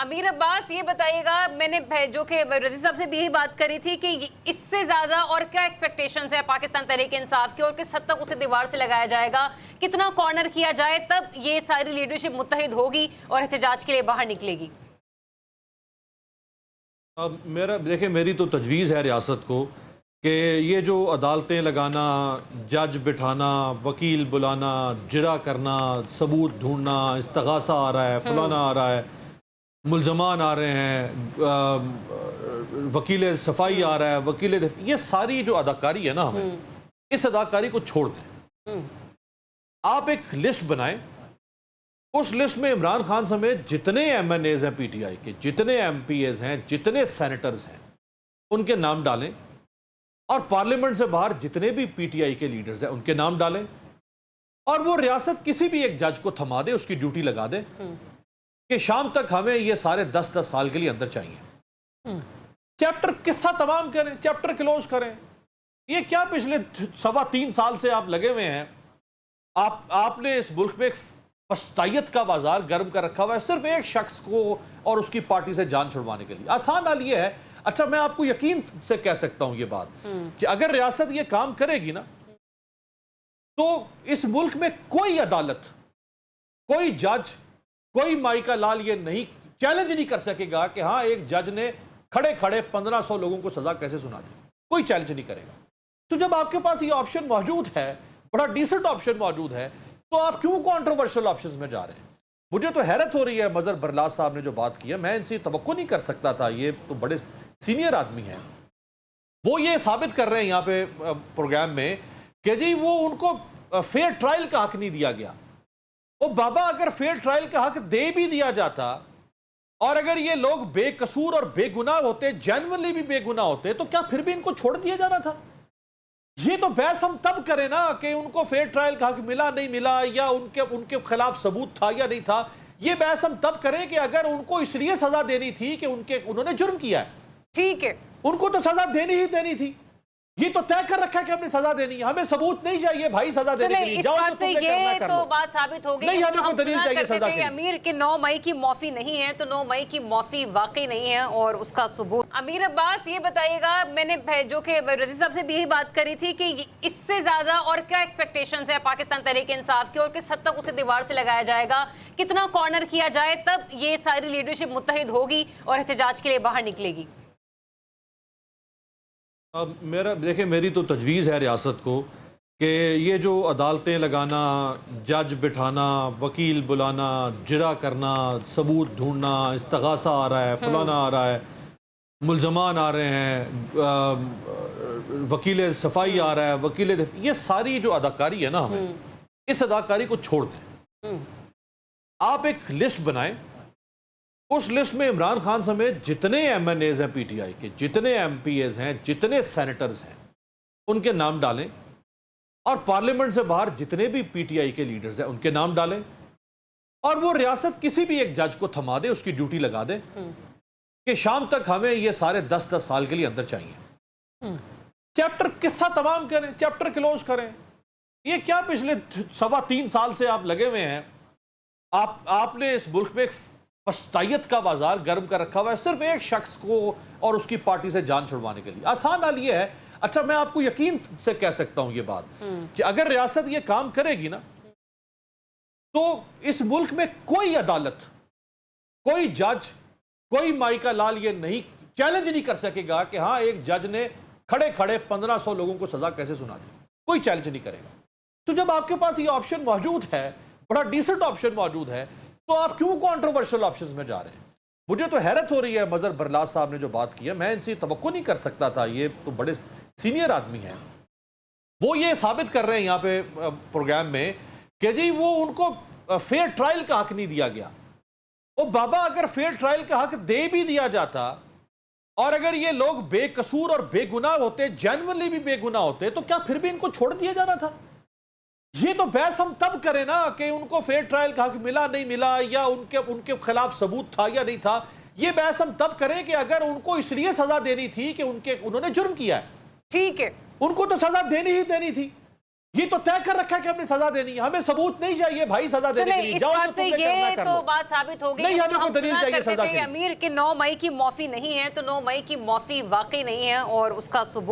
अमीर अब्बास, ये बताइएगा, मैंने जो कि रज़ी साहब से भी यही बात करी थी कि इससे ज्यादा और क्या एक्सपेक्टेशंस है पाकिस्तान तहरीक इंसाफ की और किस हद तक उसे दीवार से लगाया जाएगा, कितना कॉर्नर किया जाए तब ये सारी लीडरशिप मुत्तहिद होगी और एहतजाज के लिए बाहर निकलेगी? देखिए, मेरी तो तजवीज़ है रियासत को कि ये जो अदालतें लगाना, जज बिठाना, वकील बुलाना, जिरा करना, सबूत ढूंढना, इस्तगासा आ रहा है, फलाना आ रहा है, मुल्ज़मान आ रहे हैं, वकील सफाई आ रहा है, ये सारी जो अदाकारी है ना, हमें इस अदाकारी को छोड़ दें। आप एक लिस्ट बनाएं, उस लिस्ट में इमरान खान समेत जितने MNAs हैं PTI के, जितने MPAs हैं, जितने सेनेटर्स हैं, उनके नाम डालें और पार्लियामेंट से बाहर जितने भी PTI के लीडर्स हैं उनके नाम डालें और वो रियासत किसी भी एक जज को थमा दे, उसकी ड्यूटी लगा दे कि शाम तक हमें ये सारे 10-10 साल के लिए अंदर चाहिए। चैप्टर किस्सा तमाम करें, चैप्टर क्लोज करें। ये क्या पिछले 3.25 साल से आप लगे हुए हैं, आपने इस मुल्क में फस्तायत का बाजार गर्म कर रखा हुआ है सिर्फ एक शख्स को और उसकी पार्टी से जान छुड़वाने के लिए। आसान हाल ये है, अच्छा मैं आपको यकीन से कह सकता हूं ये बात कि अगर रियासत ये काम करेगी ना तो इस मुल्क में कोई अदालत, कोई जज, कोई माइका लाल ये नहीं चैलेंज नहीं कर सकेगा कि हाँ एक जज ने खड़े खड़े 1500 लोगों को सजा कैसे सुना दी। कोई चैलेंज नहीं करेगा। तो जब आपके पास ये ऑप्शन मौजूद है, बड़ा डिसेंट ऑप्शन मौजूद है, तो आप क्यों कंट्रोवर्शियल ऑप्शंस में जा रहे हैं? मुझे तो हैरत हो रही है मजहर बरलास साहब ने जो बात की है, मैं इनसे तवक्को नहीं कर सकता था। ये तो बड़े सीनियर आदमी हैं, वो ये साबित कर रहे हैं यहाँ पे प्रोग्राम में कि जी वो उनको फेयर ट्रायल का हक नहीं दिया गया। वो बाबा, अगर फेयर ट्रायल का हक दे भी दिया जाता और अगर ये लोग बेकसूर और बेगुनाह होते, जेन्युइनली भी बेगुनाह होते, तो क्या फिर भी इनको छोड़ दिया जाना था? ये तो बहस हम तब करें ना कि उनको फेयर ट्रायल का हक मिला नहीं मिला, या उनके खिलाफ सबूत था या नहीं था। ये बहस हम तब करें कि अगर उनको इसलिए सजा देनी थी कि उन्होंने जुर्म किया है, ठीक है, उनको तो सजा देनी ही देनी थी। ये तो तय कर रखा है कि हमने सजा देनी है, हमें सबूत नहीं चाहिए भाई सजा देने के लिए। इस बात से ये तो बात साबित हो गई कि हम सुना करते थे अमीर कि 9 मई की मौफी नहीं है, तो 9 मई की मौफी वाकई नहीं है और उसका सबूत। अमीर अब्बास, ये बताइएगा, मैंने जो कि रज़ी साहब से भी यही बात करी थी कि इससे ज्यादा और क्या एक्सपेक्टेशंस है पाकिस्तान तहरीक इंसाफ की और किस हद तक उसे दीवार से लगाया जाएगा, कितना कॉर्नर किया जाए तब ये सारी लीडरशिप मुत्तहिद होगी और एहतजाज के लिए बाहर निकलेगी? देखिए, मेरी तो तजवीज़ है रियासत को कि ये जो अदालतें लगाना, जज बिठाना, वकील बुलाना, जिरा करना, सबूत ढूंढना, इस्तगासा आ रहा है, फलाना आ रहा है, मुल्ज़मान आ रहे हैं, वकील सफाई आ रहा है, ये सारी जो अदाकारी है ना, हमें इस अदाकारी को छोड़ दें। आप एक लिस्ट बनाएं, उस लिस्ट में इमरान खान समेत जितने MNAs हैं PTI के, जितने MPAs हैं, जितने सेनेटर्स हैं, उनके नाम डालें और पार्लियामेंट से बाहर जितने भी PTI के लीडर्स हैं उनके नाम डालें और वो रियासत किसी भी एक जज को थमा दे, उसकी ड्यूटी लगा दे कि शाम तक हमें ये सारे 10-10 साल के लिए अंदर चाहिए। चैप्टर किस्सा तमाम करें, चैप्टर क्लोज करें। ये क्या पिछले 3.25 साल से आप लगे हुए हैं, आपने इस मुल्क में फस्तायत का बाजार गर्म कर रखा हुआ है सिर्फ एक शख्स को और उसकी पार्टी से जान छुड़वाने के लिए। आसान हाल ये है, अच्छा मैं आपको यकीन से कह सकता हूं ये बात कि अगर रियासत ये काम करेगी ना तो इस मुल्क में कोई अदालत, कोई जज, कोई माइका लाल ये नहीं चैलेंज नहीं कर सकेगा कि हाँ एक जज ने खड़े खड़े 1500 लोगों को सजा कैसे सुना दी। कोई चैलेंज नहीं करेगा। तो जब आपके पास ये ऑप्शन मौजूद है, बड़ा डिसेंट ऑप्शन मौजूद है, तो आप क्यों कंट्रोवर्शियल ऑप्शंस में जा रहे हैं? मुझे तो हैरत हो रही है मजहर बरलास साहब ने जो बात की है, मैं इनसे तवक्को नहीं कर सकता था। ये तो बड़े सीनियर आदमी हैं, वो ये साबित कर रहे हैं यहाँ पे प्रोग्राम में कि जी वो उनको फेयर ट्रायल का हक नहीं दिया गया। वो बाबा, अगर फेयर ट्रायल का हक दे भी दिया जाता और अगर ये लोग बेकसूर और बेगुनाह होते, जेन्युइनली भी बेगुनाह होते, तो क्या फिर भी इनको छोड़ दिया जाना था? ये तो बहस हम तब करें ना कि उनको फेयर ट्रायल का हक मिला नहीं मिला, या उनके खिलाफ सबूत था या नहीं था। ये बहस हम तब करें कि अगर उनको इसलिए सजा देनी थी कि उन्होंने जुर्म किया है, ठीक है, उनको तो सजा देनी ही देनी थी। ये तो तय कर रखा है कि हमने सजा देनी है, हमें सबूत नहीं चाहिए भाई सजा देने के लिए। इस बात से ये तो बात साबित हो गई नहीं, हमें कोई दलील चाहिए सजा के लिए। अमीर के 9 मई की मौफी नहीं है, तो 9 मई की मौफी वाकई नहीं है और उसका सबूत